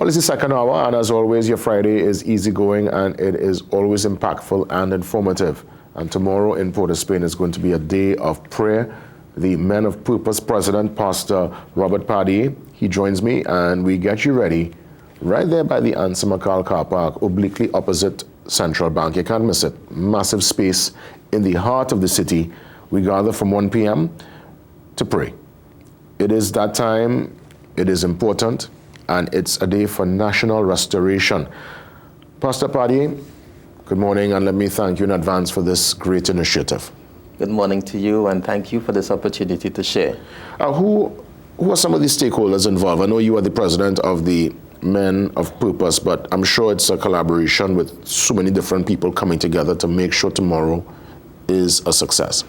Well, it's the second hour, and as always, your Friday is easygoing and it is always impactful and informative. And tomorrow in Port of Spain is going to be a day of prayer. The Men of Purpose President, Pastor Robert Paddy, he joins me, and we get you ready right there by the Ansa Mcal Carpark, obliquely opposite Central Bank. You can't miss it. Massive space in the heart of the city. We gather from 1 p.m. to pray. It is that time, it is important, and it's a day for national restoration. Pastor Paddy, good morning, and let me thank you in advance for this great initiative. Good morning to you, and thank you for this opportunity to share. Who are some of the stakeholders involved? I know you are the president of the Men of Purpose, but I'm sure it's a collaboration with so many different people coming together to make sure tomorrow is a success.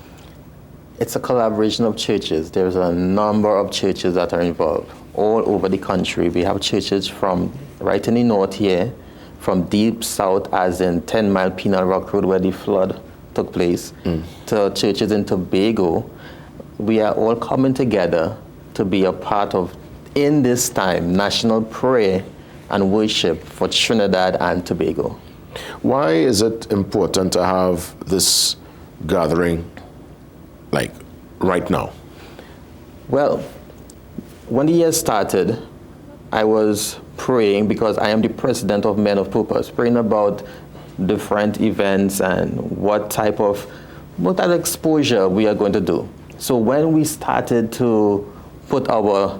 It's a collaboration of churches. There's a number of churches that are involved all over the country. We have churches from right in the north here, from deep south, as in 10 Mile Penal Rock Road where the flood took place, to churches in Tobago. We are all coming together to be a part of, in this time, national prayer and worship for Trinidad and Tobago. Why is it important to have this gathering like right now? Well, when the year started, I was praying, because I am the president of Men of Purpose, praying about different events and what type of exposure we are going to do. So when we started to put our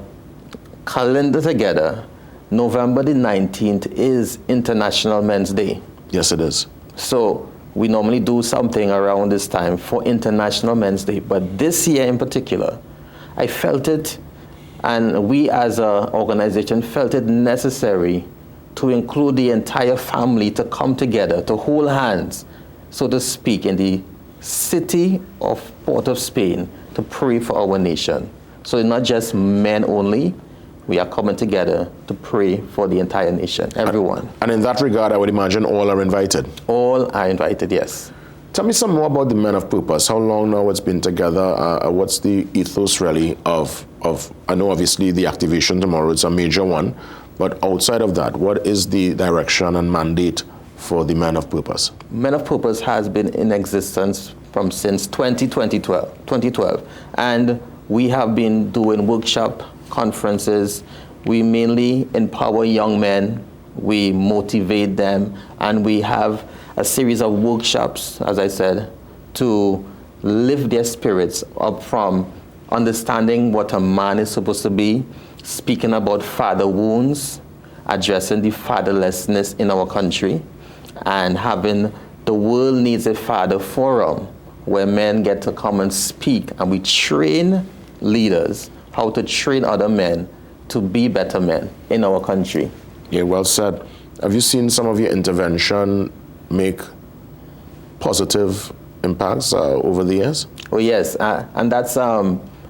calendar together, November the 19th is International Men's Day. Yes, it is. So we normally do something around this time for International Men's Day. But this year in particular, I felt it, and we as an organization felt it necessary to include the entire family to come together, to hold hands, so to speak, in the city of Port of Spain to pray for our nation. So it's not just men only. We are coming together to pray for the entire nation, everyone. And in that regard, I would imagine all are invited. All are invited, yes. Tell me some more about the Men of Purpose. How long now it's been together? What's the ethos really of, I know obviously the activation tomorrow is a major one, but outside of that, what is the direction and mandate for the Men of Purpose? Men of Purpose has been in existence since 2012, and we have been doing workshop conferences. We mainly empower young men, we motivate them, and we have a series of workshops, as I said, to lift their spirits up from understanding what a man is supposed to be, speaking about father wounds, addressing the fatherlessness in our country, and having the World Needs a Father Forum, where men get to come and speak, and we train leaders how to train other men to be better men in our country. Yeah, well said. Have you seen some of your intervention make positive impacts over the years? Oh yes, and that's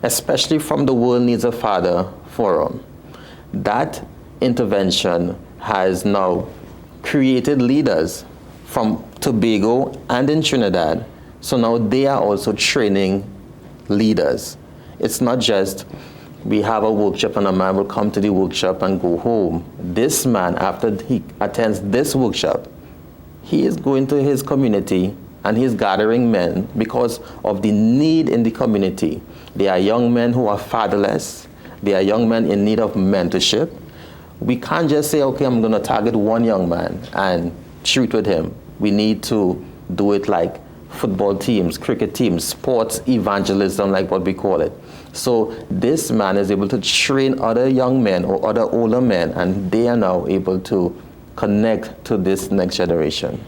especially from the World Needs a Father Forum. That intervention has now created leaders from Tobago and in Trinidad, so now they are also training leaders. It's not just we have a workshop and a man will come to the workshop and go home. This man, after he attends this workshop, he is going to his community and he's gathering men because of the need in the community. There are young men who are fatherless. There are young men in need of mentorship. We can't just say, okay, I'm going to target one young man and shoot with him. We need to do it like football teams, cricket teams, sports evangelism, like what we call it. So this man is able to train other young men or other older men, and they are now able to connect to this next generation.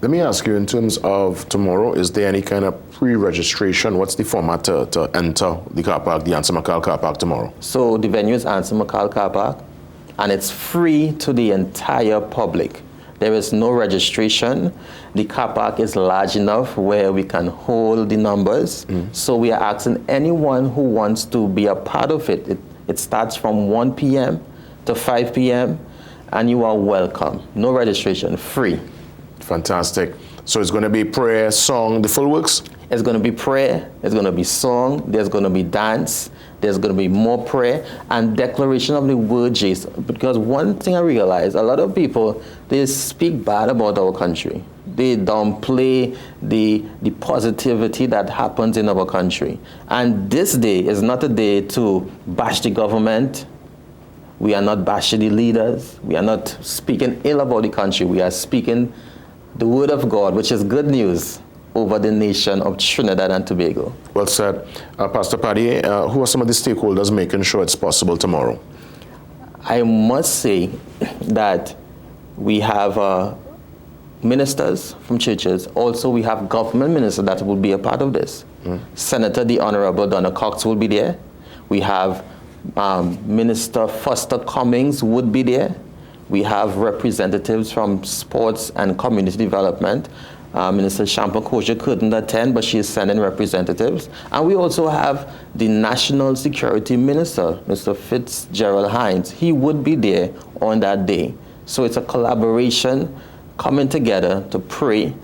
Let me ask you, in terms of tomorrow, is there any kind of pre-registration? What's the format to enter the car park, the Ansa Mcal Car Park tomorrow? So the venue is Ansa Mcal Car Park, and it's free to the entire public. There is no registration. The car park is large enough where we can hold the numbers. So we are asking anyone who wants to be a part of it. It starts from 1 p.m. to 5 p.m. and you are welcome. No registration, free. Fantastic. So it's going to be prayer, song, the full works? It's going to be prayer, there's going to be song, there's going to be dance, there's going to be more prayer and declaration of the word Jesus. Because one thing I realize, a lot of people, they speak bad about our country. They downplay the positivity that happens in our country. And this day is not a day to bash the government. We are not bashing the leaders. We are not speaking ill about the country. We are speaking the word of God, which is good news, over the nation of Trinidad and Tobago. Well said. Pastor Paddy, who are some of the stakeholders making sure it's possible tomorrow? I must say that we have ministers from churches. Also, we have government ministers that will be a part of this. Senator, the Honorable Donna Cox will be there. We have Minister Foster Cummings would be there. We have representatives from sports and community development. Minister Shampa Kosha couldn't attend, but she is sending representatives. And we also have the National Security Minister, Mr. Fitzgerald Hines. He would be there on that day. So it's a collaboration coming together to pray,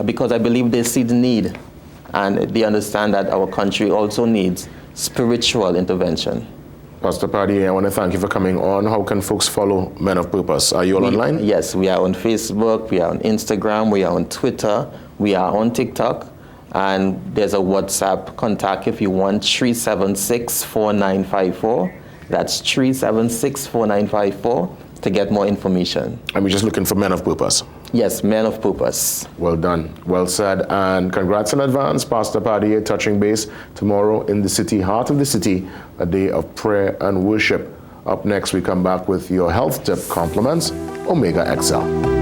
because I believe they see the need and they understand that our country also needs spiritual intervention. Pastor Paddy, I want to thank you for coming on. How can folks follow Men of Purpose? Are you all online? Yes, we are on Facebook, we are on Instagram, we are on Twitter, we are on TikTok, and there's a WhatsApp contact if you want, 376-4954. That's 376-4954 to get more information. And we're just looking for Men of Purpose. Yes, Men of Purpose. Well done. Well said. And congrats in advance, Pastor Paddy, touching base tomorrow in the city, heart of the city, a day of prayer and worship. Up next, we come back with your health tip compliments, Omega XL.